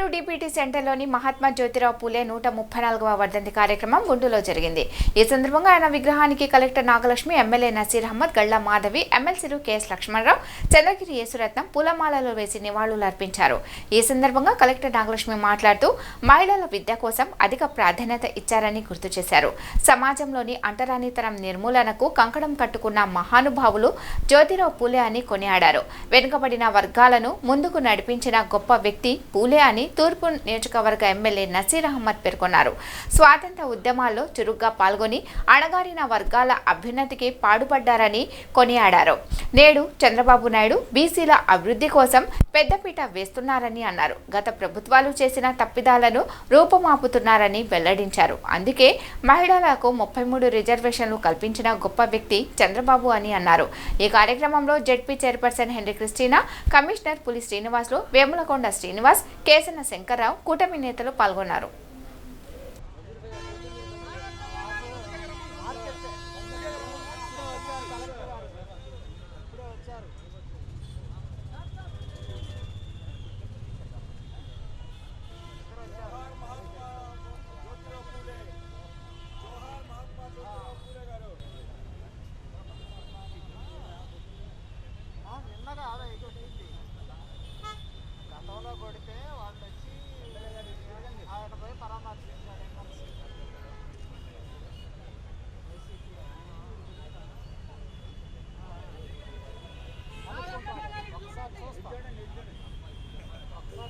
Guntur DPT సెంటర్లోని Mahatma Jyotirao Phule 134వ వర్ధంతి కార్యక్రమం గుంటూరులో జరిగింది. ఈ సందర్భంగా ఆయన విగ్రహానికి కలెక్టర్ నాగలక్ష్మి, ఎమ్మెల్యే నసీర్ అహ్మద్, గళ్ల మాధవి, ఎమ్మెల్సీలు కెఎస్ లక్ష్మణరావు, చంద్రగిరి యేసురత్నం పూలమాలలో వేసి నివాళులు అర్పించారు. ఈ సందర్భంగా కలెక్టర్ నాగలక్ష్మి మాట్లాడుతూ మహిళల విద్య కోసం అధిక ప్రాధాన్యత ఇచ్చారని గుర్తు చేశారు. సమాజంలోని అంటరానితనం నిర్మూలనకు కంకణం కట్టుకున్న మహానుభావులు జ్యోతిరావు పూలే అని కొనియాడారు. వెనుకబడిన వర్గాలను ముందుకు నడిపించిన గొప్ప వ్యక్తి పూలే అని తూర్పు నియోజకవర్గ ఎమ్మెల్యే నసీర్ అహ్మద్ పేర్కొన్నారు. స్వాతంత్ర ఉద్యమాల్లో చురుగ్గా పాల్గొని అణగారిన వర్గాల అభ్యున్నతికి పాటుపడ్డారని కొనియాడారు. నేడు చంద్రబాబు నాయుడు బీసీల అభివృద్ధి కోసం పెద్దపీట వేస్తున్నారని అన్నారు. గత ప్రభుత్వాలు చేసిన తప్పిదాలను రూపుమాపుతున్నారని వెల్లడించారు. అందుకే మహిళలకు 33 రిజర్వేషన్లు కల్పించిన గొప్ప వ్యక్తి చంద్రబాబు అని అన్నారు. ఈ కార్యక్రమంలో ZP chairperson henry Christina, commissioner పులి శ్రీనివాసులు, వేములకొండ శ్రీనివాస్, కేసన శంకర్రావు, కూటమి నేతలు పాల్గొన్నారు. కొడితే వాళ్ళు వచ్చి ఆయన పోయి పరామర్శించాడు. ఒకసారి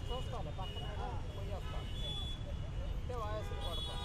చూస్తాను పక్కన పోయి వస్తాను అంటే వాయసులు కొడతాను.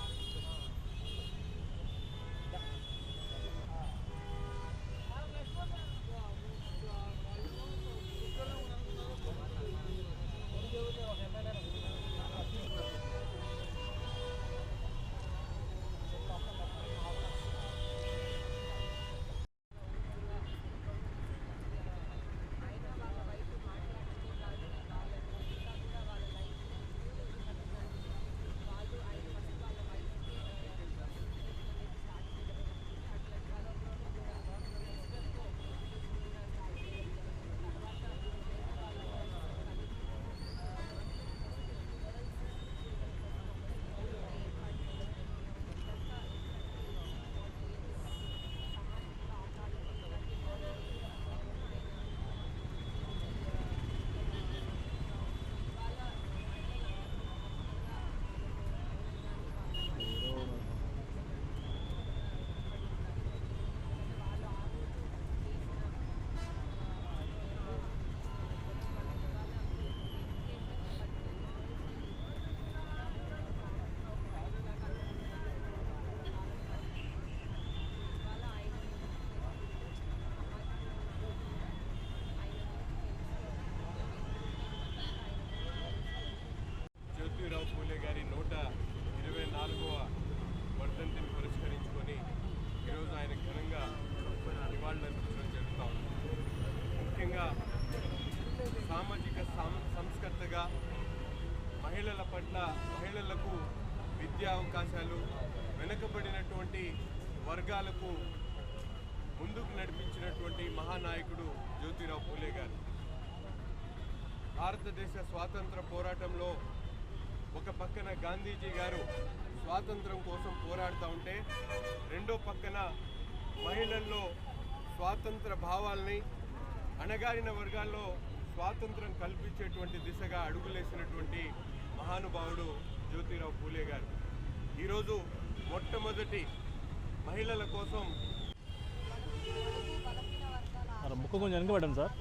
జ్యోతిరావు పూలే గారి 124వ వర్ధంతిని పురస్కరించుకొని ఈరోజు ఆయన ఘనంగా నివాళులర్పించడం జరుగుతూ ఉంది. ముఖ్యంగా సామాజిక సంస్కర్తగా మహిళల పట్ల మహిళలకు విద్యా అవకాశాలు, వెనుకబడినటువంటి వర్గాలకు ముందుకు నడిపించినటువంటి మహానాయకుడు జ్యోతిరావు పూలే గారు. భారతదేశ స్వాతంత్ర పోరాటంలో ఒక పక్కన గాంధీజీ గారు స్వాతంత్రం కోసం పోరాడుతూ ఉంటే, రెండో పక్కన మహిళల్లో స్వాతంత్ర భావాల్ని, అణగారిన వర్గాల్లో స్వాతంత్రం కల్పించేటువంటి దిశగా అడుగులేసినటువంటి మహానుభావుడు జ్యోతిరావు పూలే గారు. ఈరోజు మొట్టమొదటి మహిళల కోసం ముక్కు కొంచెం వెనకబడ్డాను సార్.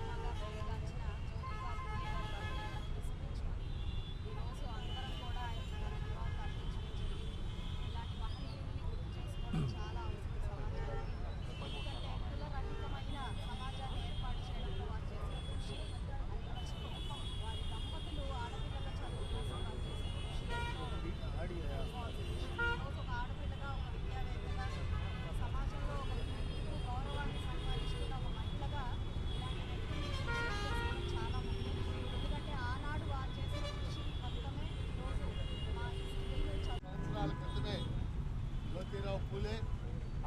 జ్యోతిరావు పూలే,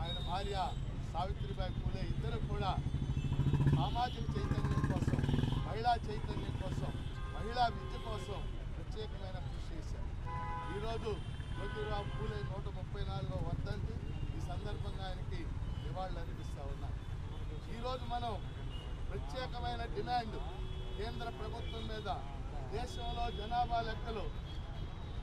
ఆయన భార్య సావిత్రిబాయి పూలే ఇద్దరు కూడా సామాజిక చైతన్యం కోసం, మహిళా చైతన్యం కోసం, మహిళా విద్య కోసం ప్రత్యేకమైన ఈరోజు జ్యోతిరావు పూలే 134వ వర్ధంతి. ఈ సందర్భంగా ఆయనకి నివాళులు అర్పిస్తూ ఉన్నాం. ఈరోజు మనం ప్రత్యేకమైన డిమాండ్ కేంద్ర ప్రభుత్వం మీద దేశంలో జనాభా లెక్కలు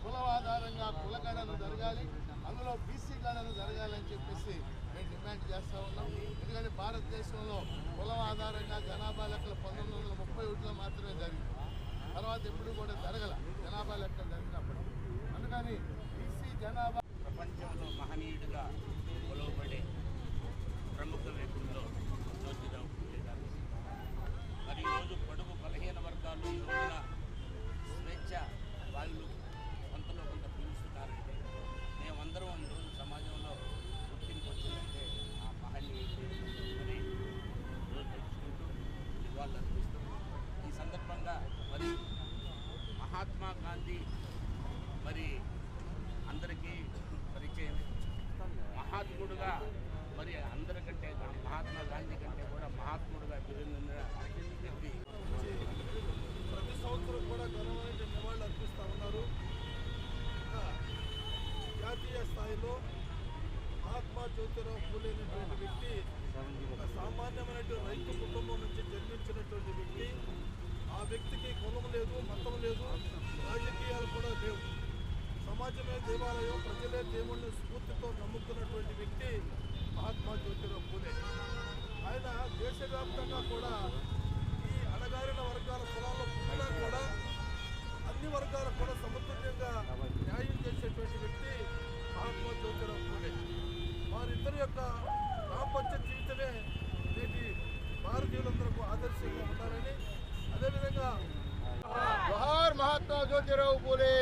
కులం ఆధారంగా కులగణన జరగాలి, అందులో బీసీ గణన జరగాలని చెప్పేసి మేము డిమాండ్ చేస్తూ ఉన్నాం. ఎందుకంటే భారతదేశంలో కులం ఆధారంగా జనాభా లెక్కలు 1931లో మాత్రమే జరిగింది. తర్వాత ఎప్పుడు కూడా జరగల జనాభా లెక్కలు జరిగినప్పుడు. అందుకని బీసీ జనాభా ప్రపంచంలో మహనీయుడిగా కొలవబడే ప్రముఖ వ్యక్తుల్లో జ్యోతిరావు పూలే గారు. మరి ఈరోజు పొడుగు బలహీన వర్గాలు ఈ రోజున స్వేచ్ఛ వాళ్ళు కొంతలో కొంత పిలుస్తున్నారంటే మేమందరం ఈరోజు సమాజంలో గుర్తింపు వచ్చిందంటే ఆ మహనీయుడు మరి ఈరోజు తెలుసుకుంటూ నివాళులు అర్పిస్తూ ఈ సందర్భంగా మరి మహాత్మా గాంధీ మరి అందరికీ పరిచయం. మహాత్ముడుగా మరి అందరికంటే మహాత్మా గాంధీ కంటే కూడా మహాత్ముడుగా బిరుదున్న వ్యక్తి. ప్రతి సంవత్సరం కూడా ఘనమైన నివాళులు అర్పిస్తూ ఉన్నారు. జాతీయ స్థాయిలో మహాత్మా జ్యోతిరావు పూలే అనేటువంటి వ్యక్తి ఒక సామాన్యమైనటువంటి రైతు కుటుంబం నుంచి జన్మించినటువంటి వ్యక్తి. ఆ వ్యక్తికి కులం లేదు, మతం లేదు, రాజకీయాలు కూడా లేవు. సమాజమే దేవాలయం, ప్రజలే దేవుణ్ణి స్ఫూర్తితో నమ్ముకున్నటువంటి వ్యక్తి మహాత్మా జ్యోతిరావు పూలే. ఆయన దేశవ్యాప్తంగా కూడా ఈ అణగారిన వర్గాల కులాల్లో పుట్టినా కూడా అన్ని వర్గాలకు కూడా సమతుల్యంగా న్యాయం చేసేటువంటి వ్యక్తి మహాత్మా జ్యోతిరావు పూలే. వారిద్దరి యొక్క దాంపత్య జీవితమే నేటి భారతీయులందరికీ ఆదర్శంగా ఉండాలని, అదేవిధంగా జోహార్ మహాత్మా జ్యోతిరావు పూలే.